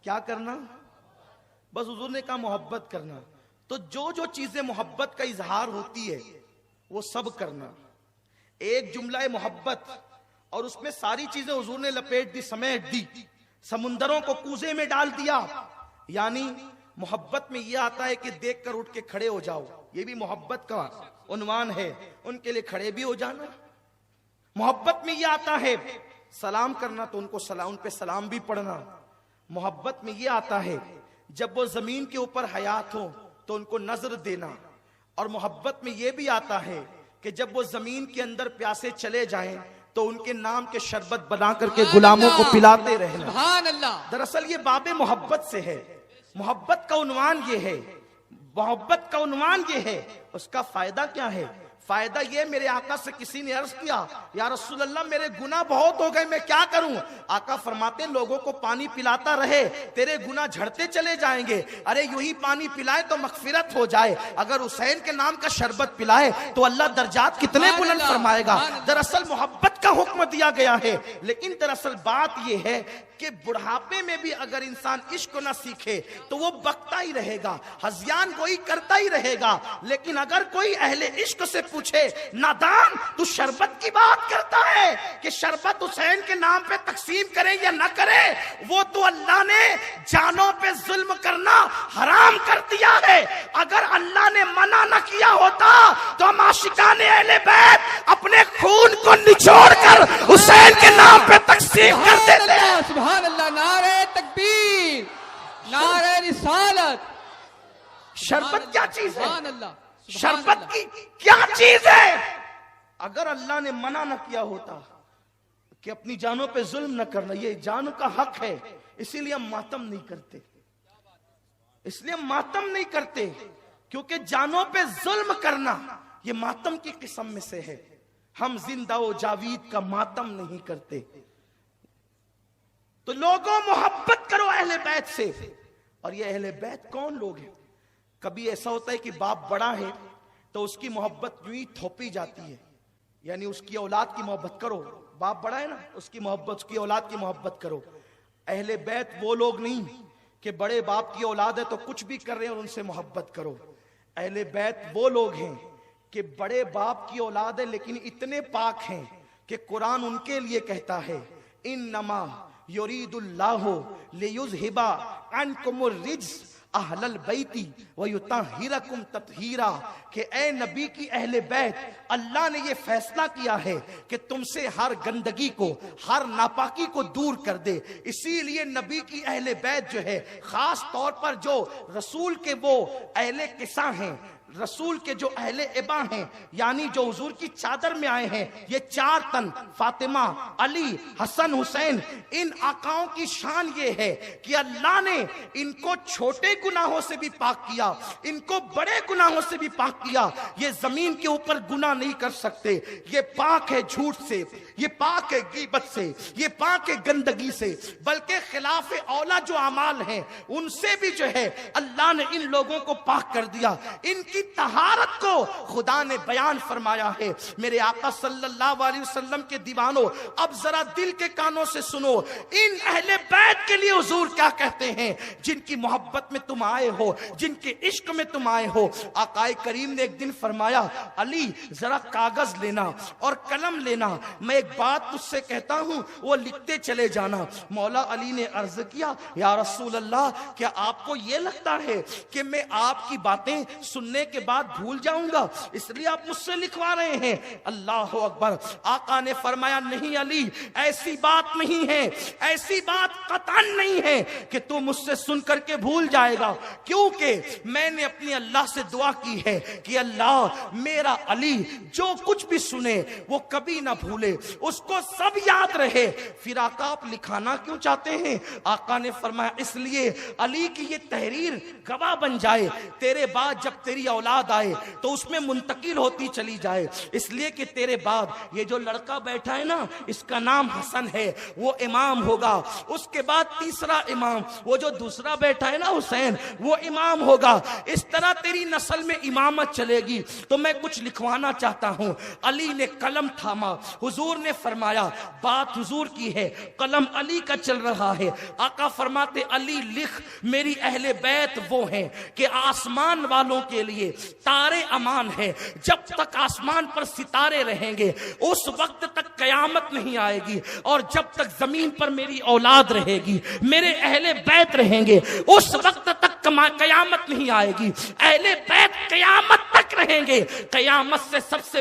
کیا کرنا؟ بس حضور نے کہا محبت کرنا. تو جو چیزیں محبت کا اظہار ہوتی ہے وہ سب کرنا. ایک جملہ محبت اور اس میں ساری چیزیں حضور نے لپیٹ دی, سمیٹ دی, سمندروں کو کوزے میں ڈال دیا. یعنی محبت میں یہ آتا ہے کہ دیکھ کر اٹھ کے کھڑے ہو جاؤ, یہ بھی محبت کا عنوان ہے. ان کے لیے کھڑے بھی ہو جانا. محبت میں یہ آتا ہے سلام کرنا تو ان کو ان پہ سلام بھی پڑھنا. محبت میں یہ آتا ہے جب وہ زمین کے اوپر حیات ہوں تو ان کو نظر دینا. اور محبت میں یہ بھی آتا ہے کہ جب وہ زمین کے اندر پیاسے چلے جائیں تو ان کے نام کے شربت بنا کر کے غلاموں کو پلاتے رہنا. سبحان اللہ. دراصل یہ باب محبت سے ہے. محبت کا عنوان یہ ہے, محبت کا عنوان یہ ہے. اس کا فائدہ کیا ہے؟ فائدہ یہ, میرے آقا سے کسی نے عرض کیا یا رسول اللہ میرے گناہ بہت ہو گئے, میں کیا کروں؟ آقا فرماتے ہیں لوگوں کو پانی پلاتا رہے, تیرے گناہ جھڑتے چلے جائیں گے. ارے یوں ہی پانی پلائے تو مغفرت ہو جائے, اگر حسین کے نام کا شربت پلائے تو اللہ درجات کتنے بلند فرمائے گا. دراصل محبت کا حکم دیا گیا ہے. لیکن دراصل بات یہ ہے کہ بڑھاپے میں بھی اگر انسان عشق نہ سیکھے تو وہ بکتا ہی رہے گا, ہذیان گوئی کرتا ہی رہے گا. لیکن اگر کوئی اہل عشق سے پوچھے نادان تو شربت کی بات کرتا ہے کہ شربت حسین کے نام پہ تقسیم کرے یا نہ کرے, وہ تو اللہ نے جانوں پہ ظلم کرنا حرام کر دیا ہے. اگر اللہ نے منع نہ کیا ہوتا تو ہم عاشقان اہل بیت اپنے خون کو نچوڑ کر حسین کے نام پہ تقسیم کر دیتے. سبحان اللہ. نعرہ تکبیر, نعرہ رسالت. شربت کیا چیز ہے؟ سبحان اللہ. شربت کی کیا چیز ہے؟ اگر اللہ نے منع نہ کیا ہوتا کہ اپنی جانوں پہ ظلم نہ کرنا, یہ جان کا حق ہے, اسی لیے ہم ماتم نہیں کرتے. اس لیے ہم ماتم نہیں کرتے کیونکہ جانوں پہ ظلم کرنا یہ ماتم کی قسم میں سے ہے. ہم زندہ و جاوید کا ماتم نہیں کرتے. تو لوگوں محبت کرو اہل بیت سے. اور یہ اہل بیت کون لوگ ہیں؟ کبھی ایسا ہوتا ہے کہ باپ بڑا ہے تو اس کی محبت یوں ہی تھوپی جاتی ہے, یعنی اس کی اولاد کی محبت کرو. باپ بڑا ہے نا, اس کی محبت, اس کی اولاد کی محبت کرو. اہل بیت وہ لوگ نہیں کہ بڑے باپ کی اولاد ہے تو کچھ بھی کر رہے ہیں اور ان سے محبت کرو. اہل بیت وہ لوگ ہیں کہ بڑے باپ کی اولاد ہے لیکن اتنے پاک ہیں کہ قرآن ان کے لیے کہتا ہے انما یرید اللہ لیذھب عنکم الرجس اہل البیت ویطہرکم تطہیرا, کہ اے نبی کی اہل بیت, اللہ نے یہ فیصلہ کیا ہے کہ تم سے ہر گندگی کو, ہر ناپاکی کو دور کر دے. اسی لیے نبی کی اہل بیت جو ہے, خاص طور پر جو رسول کے وہ اہل قصہ ہیں, رسول کے جو اہل ابا ہیں, یعنی جو حضور کی چادر میں آئے ہیں, یہ 4 تن فاطمہ, علی, حسن, حسین, ان آقاؤں کی شان یہ ہے کہ اللہ نے ان کو چھوٹے گناہوں سے بھی پاک کیا, ان کو بڑے گناہوں سے بھی پاک کیا. یہ زمین کے اوپر گناہ نہیں کر سکتے, یہ پاک ہے جھوٹ سے, یہ پاک ہے غیبت سے, یہ پاک ہے گندگی سے, بلکہ خلاف اولا جو اعمال ہیں ان سے بھی جو ہے اللہ نے ان لوگوں کو پاک کر دیا. ان کی طہارت کو خدا نے بیان فرمایا ہے. میرے آقا صلی اللہ علیہ وسلم کے دیوانوں, اب ذرا دل کے کانوں سے سنو, ان اہل بیت کے لیے حضور کیا کہتے ہیں, جن کی محبت میں تم آئے ہو, جن کے عشق میں تم آئے ہو. آقا کریم نے ایک دن فرمایا علی ذرا کاغذ لینا اور قلم لینا, میں ایک بات تجھ سے کہتا ہوں وہ لکھتے چلے جانا. مولا علی نے عرض کیا یا رسول اللہ, کیا آپ کو یہ لگتا ہے کہ میں آپ کی باتیں سننے کے بعد بھول جاؤں گا, اس لیے آپ مجھ سے لکھوا رہے ہیں؟ اللہ اکبر. آقا نے فرمایا نہیں علی, ایسی بات نہیں ہے, ایسی بات قطعاً نہیں ہے کہ تو مجھ سے سن کر کے بھول جائے گا, کیونکہ میں نے اپنی اللہ سے دعا کی ہے کہ اللہ میرا علی جو کچھ بھی سنے وہ کبھی نہ بھولے, اس کو سب یاد رہے. پھر آقا آپ لکھانا کیوں چاہتے ہیں؟ آقا نے فرمایا اس لیے علی کی یہ تحریر گواہ بن جائے, تیرے بعد جب تیری اولاد آئے تو اس میں منتقل ہوتی چلی جائے، اس لیے کہ تیرے بعد یہ جو لڑکا بیٹھا ہے نا اس کا نام حسن ہے، وہ امام ہوگا، اس کے بعد تیسرا امام وہ جو دوسرا بیٹھا ہے نا حسین وہ امام ہوگا، اس طرح تیری نسل میں امامت چلے گی۔ تو میں کچھ لکھوانا چاہتا ہوں۔ علی نے قلم تھاما، حضور نے فرمایا بات حضور کی ہے، قلم علی کا چل رہا ہے۔ آقا فرماتے علی لکھ، میری اہل بیت وہ ہیں کہ آسمان والوں کے لیے تارے امان ہے، جب تک آسمان پر ستارے رہیں گے اس وقت تک قیامت نہیں آئے گی، اور جب تک زمین پر میری اولاد رہے گی، میرے اہل بیت رہیں گے، اس وقت تک قیامت نہیں آئے گی۔ اہل بیت قیامت تک رہیں گے، قیامت سے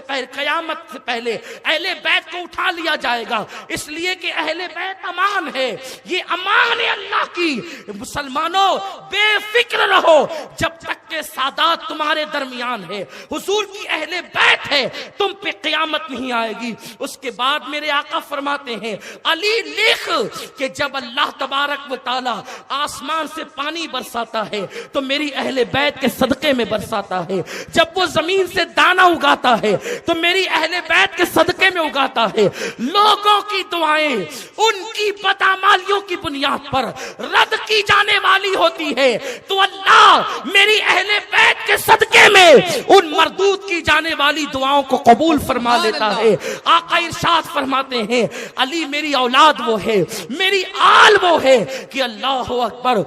پہلے اہل بیت کو اٹھا لیا جائے گا، اس لیے کہ اہل بیت امان ہے، یہ امان ہے اللہ کی۔ مسلمانوں بے فکر رہو جب تک کہ سادات تمہارے درمیان ہے، حضور کی اہل بیت ہے، تم پہ قیامت نہیں آئے گی۔ اس کے بعد میرے آقا فرماتے ہیں علی لکھ کہ جب اللہ تبارک و تعالی آسمان سے پانی برساتا ہے تو میری اہل بیت کے صدقے میں برساتا ہے، جب وہ زمین سے دانہ اگاتا ہے تو میری اہل بیت کے صدقے میں اگاتا ہے۔ لوگوں کی دعائیں ان کی بدعمالیوں کی بنیاد پر رد کی جانے والی ہوتی ہے، تو اللہ میری اہل بیت کے صدقے میں ان مردود کی جانے والی دعاؤں کو قبول فرما لیتا ہے۔ آقا ارشاد فرماتے ہیں علی میری اولاد وہ ہے، میری آل وہ ہے کہ اللہ اکبر،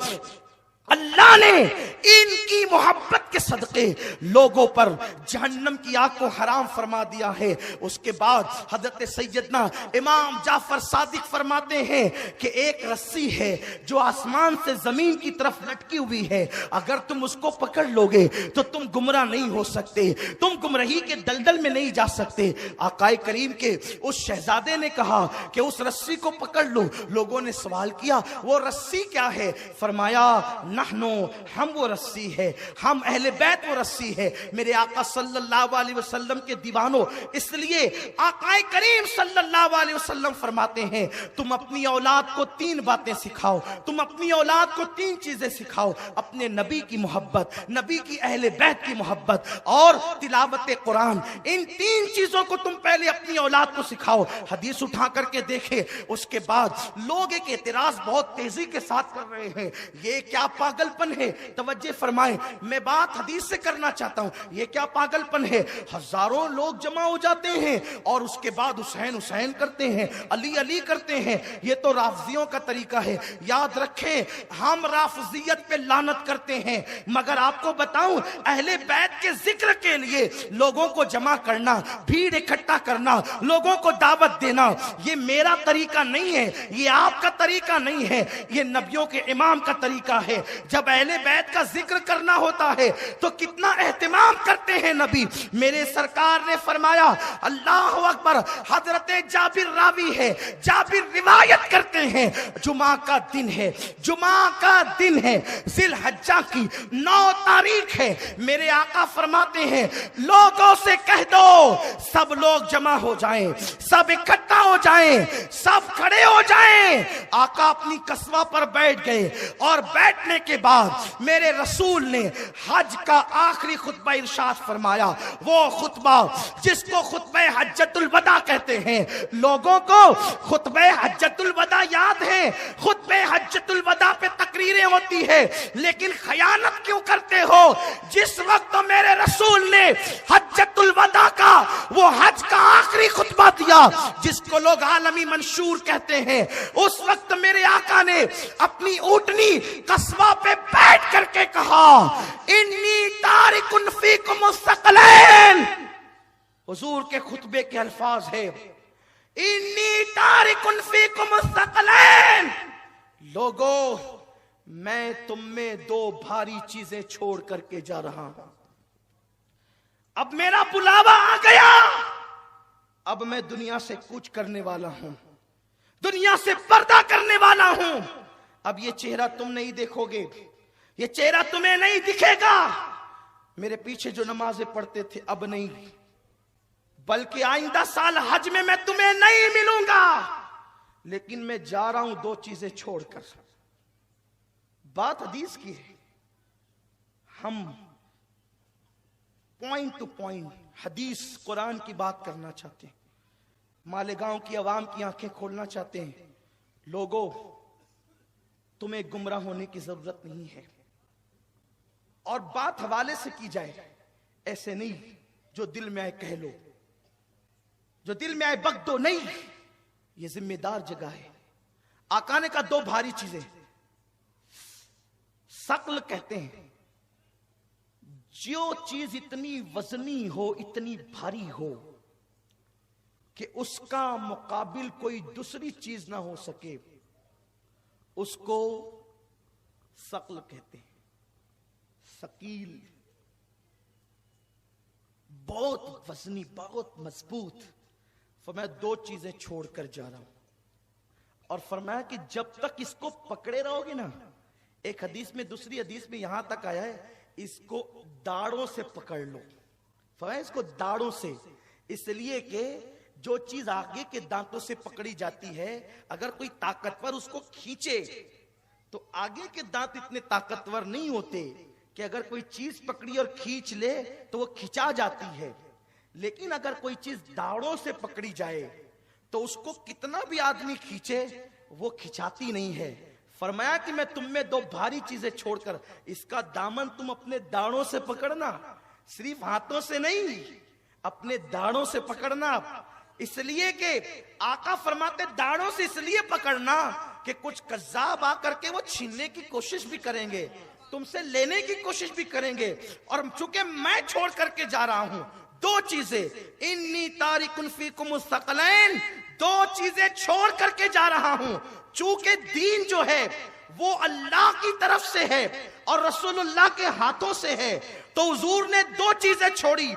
اللہ نے ان کی محبت کے صدقے لوگوں پر جہنم کی آگ کو حرام فرما دیا ہے۔ اس کے بعد حضرت سیدنا امام جعفر صادق فرماتے ہیں کہ ایک رسی ہے جو آسمان سے زمین کی طرف لٹکی ہوئی ہے، اگر تم اس کو پکڑ لوگے تو تم گمراہ نہیں ہو سکتے، تم گمراہی کے دلدل میں نہیں جا سکتے۔ آقا کریم کے اس شہزادے نے کہا کہ اس رسی کو پکڑ لو۔ لوگوں نے سوال کیا وہ رسی کیا ہے؟ فرمایا نحنو، ہم وہ رسی ہے، ہم اہل بیت وہ رسی ہے۔ میرے آقا صلی اللہ علیہ وسلم کے دیوانوں، اس لیے آقا کریم صلی اللہ علیہ وسلم فرماتے ہیں تم اپنی اولاد کو 3 باتیں سکھاؤ، تم اپنی اولاد کو 3 چیزیں سکھاؤ، اپنے نبی کی محبت، نبی کی اہل بیت کی محبت اور تلاوت قرآن۔ ان 3 چیزوں کو تم پہلے اپنی اولاد کو سکھاؤ۔ حدیث اٹھا کر کے دیکھے، اس کے بعد لوگ ایک اعتراض بہت تیزی کے ساتھ کر رہے ہیں، یہ کیا پاگل پن ہے؟ توجہ فرمائیں، میں بات حدیث سے کرنا چاہتا ہوں، یہ کیا پاگل پن ہے؟ ہزاروں لوگ جمع ہو جاتے ہیں اور اس کے بعد حسین حسین کرتے ہیں، علی علی کرتے ہیں، یہ تو رافضیوں کا طریقہ ہے۔ یاد رکھیں ہم رافضیت پہ لعنت کرتے ہیں، مگر آپ کو بتاؤں اہل بیت کے ذکر کے لیے لوگوں کو جمع کرنا، بھیڑ اکٹھا کرنا، لوگوں کو دعوت دینا، یہ میرا طریقہ نہیں ہے، یہ آپ کا طریقہ نہیں ہے، یہ نبیوں کے امام کا طریقہ ہے۔ جب اہل بیت کا ذکر کرنا ہوتا ہے تو کتنا اہتمام کرتے ہیں نبی۔ میرے سرکار نے فرمایا اللہ اکبر، حضرت جابر راوی ہے، جابر روایت کرتے ہیں جمعہ کا دن ہے، جمعہ کا دن ہے، ذی الحجہ کی 9 تاریخ ہے۔ میرے آقا فرماتے ہیں لوگوں سے کہہ دو سب لوگ جمع ہو جائیں، سب اکٹھا ہو جائیں، سب کھڑے ہو جائیں۔ آقا اپنی قصبہ پر بیٹھ گئے اور بیٹھنے کے بعد میرے رسول نے حج کا آخری خطبہ ارشاد فرمایا، وہ خطبہ جس کو خطبہ حجۃ الوداع کہتے ہیں۔ لوگوں کو خطبہ حجۃ الوداع یاد ہے، خطبہ حجۃ الوداع پہ تقریریں ہوتی ہے، لیکن خیانت کیوں کرتے ہو؟ جس وقت میرے رسول نے حجۃ الوداع کا وہ حج کا آخری خطبہ دیا جس کو لوگ عالمی منشور کہتے ہیں، اس وقت میرے آقا نے اپنی اونٹنی قصبہ پہ بیٹھ کر کے کہا انی تارک فیکم الثقلین۔ حضور کے خطبے کے الفاظ ہے انی تارک فیکم الثقلین، لوگو میں تم میں 2 بھاری چیزیں چھوڑ کر کے جا رہا ہوں، اب میرا بلاوا آ گیا، اب میں دنیا سے کوچ کرنے والا ہوں، دنیا سے پردہ کرنے والا ہوں، اب یہ چہرہ تم نہیں دیکھو گے، یہ چہرہ تمہیں نہیں دکھے گا، میرے پیچھے جو نمازیں پڑھتے تھے اب نہیں، بلکہ آئندہ سال حج میں تمہیں نہیں ملوں گا، لیکن میں جا رہا ہوں 2 چیزیں چھوڑ کر۔ بات حدیث کی ہے، ہم پوائنٹ ٹو پوائنٹ حدیث قرآن کی بات کرنا چاہتے ہیں. مالیگاؤں کی عوام کی آنکھیں کھولنا چاہتے ہیں. لوگوں، تمہیں گمراہ ہونے کی ضرورت نہیں ہے. اور بات حوالے سے کی جائے، ایسے نہیں جو دل میں آئے کہہ لو، جو دل میں آئے بک دو. نہیں، یہ ذمہ دار جگہ ہے. آقا نے کہا دو بھاری چیزیں. ثقل کہتے ہیں جو چیز اتنی وزنی ہو، اتنی بھاری ہو کہ اس کا مقابل کوئی دوسری چیز نہ ہو سکے، اس کو ثقل کہتے ہیں. ثقیل، بہت وزنی، بہت مضبوط. فرمایا دو چیزیں چھوڑ کر جا رہا ہوں. اور فرمایا کہ جب تک اس کو پکڑے رہو گے نا، ایک حدیث میں، دوسری حدیث میں یہاں تک آیا ہے اس کو داڑوں سے پکڑ لو. فرمایا اس کو داڑوں سے، اس لیے کہ جو چیز آگے کے دانتوں سے پکڑی جاتی ہے، اگر کوئی طاقتور اس کو کھینچے تو آگے کے دانت اتنے طاقتور نہیں ہوتے کہ اگر کوئی چیز پکڑی اور کھینچ لے تو وہ کھچا جاتی ہے. لیکن اگر کوئی چیز داڑوں سے پکڑی جائے تو اس کو کتنا بھی آدمی کھینچے وہ کھچاتی نہیں ہے. فرمایا کہ میں تم میں دو بھاری چیزیں چھوڑ کر، اس کا دامن تم اپنے داڑوں سے پکڑنا، صرف ہاتھوں سے نہیں، اپنے داڑوں سے پکڑنا. اس لیے کہ آقا فرماتے داڑوں سے اس لیے پکڑنا کہ کچھ کذاب آ کر کے وہ چھیننے کی کوشش بھی کریں گے، تم سے لینے کی کوشش بھی کریں گے. اور چونکہ میں چھوڑ کر کے جا رہا ہوں دو چیزیں، انی تارکن فیکم الثقلین، دو چیزیں چھوڑ کر کے جا رہا ہوں. چونکہ دین جو ہے وہ اللہ کی طرف سے ہے اور رسول اللہ کے ہاتھوں سے ہے، تو حضور نے دو چیزیں چھوڑی.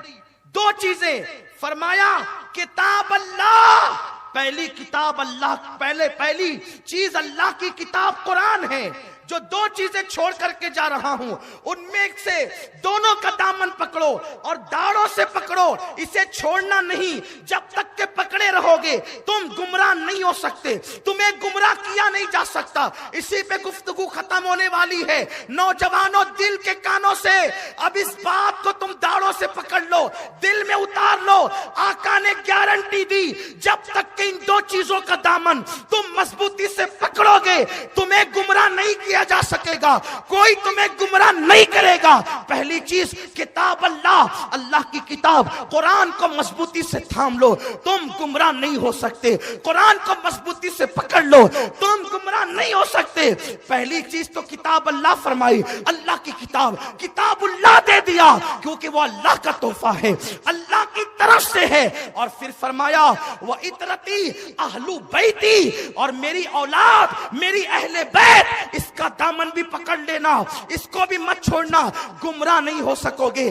دو چیزیں فرمایا کتاب اللہ، پہلی کتاب اللہ، پہلی چیز اللہ کی کتاب قرآن ہے. جو دو چیزیں چھوڑ کر کے جا رہا ہوں ان میں سے دونوں کا دامن پکڑو اور داڑوں سے پکڑو، اسے چھوڑنا نہیں. جب تک کہ پکڑے رہو گے تم گمراہ نہیں ہو سکتے، تمہیں گمراہ کیا نہیں جا سکتا. اسی پہ گفتگو ختم ہونے والی ہے. نوجوانوں، دل کے کانوں سے اب اس بات کو تم داڑوں سے پکڑ لو، دل میں اتار لو. آقا نے گارنٹی دی جب تک کہ ان دو چیزوں کا دامن تم مضبوطی سے پکڑو گے تمہیں گمراہ نہیں کیا جا سکے گا، کوئی تمہیں گمراہ نہیں کرے گا. پہلی چیز کتاب اللہ، اللہ کی کتاب قرآن کو مضبوطی سے تھام لو، تم گمراہ نہیں ہو سکتے. قرآن کو مضبوطی سے پکڑ لو، تم گمراہ نہیں ہو سکتے. پہلی چیز تو کتاب اللہ فرمائی، اللہ کی کتاب، کتاب اللہ دے دیا کیونکہ وہ اللہ کا تحفہ ہے، اللہ کی طرف سے ہے. اور پھر فرمایا وَإِتْرَتِي اہل بیتی، اور میری اولاد، میری اہل بیت، اس کا دامن بھی پکڑ لینا، اس کو بھی مت چھوڑنا، گمراہ نہیں ہو سکو گے.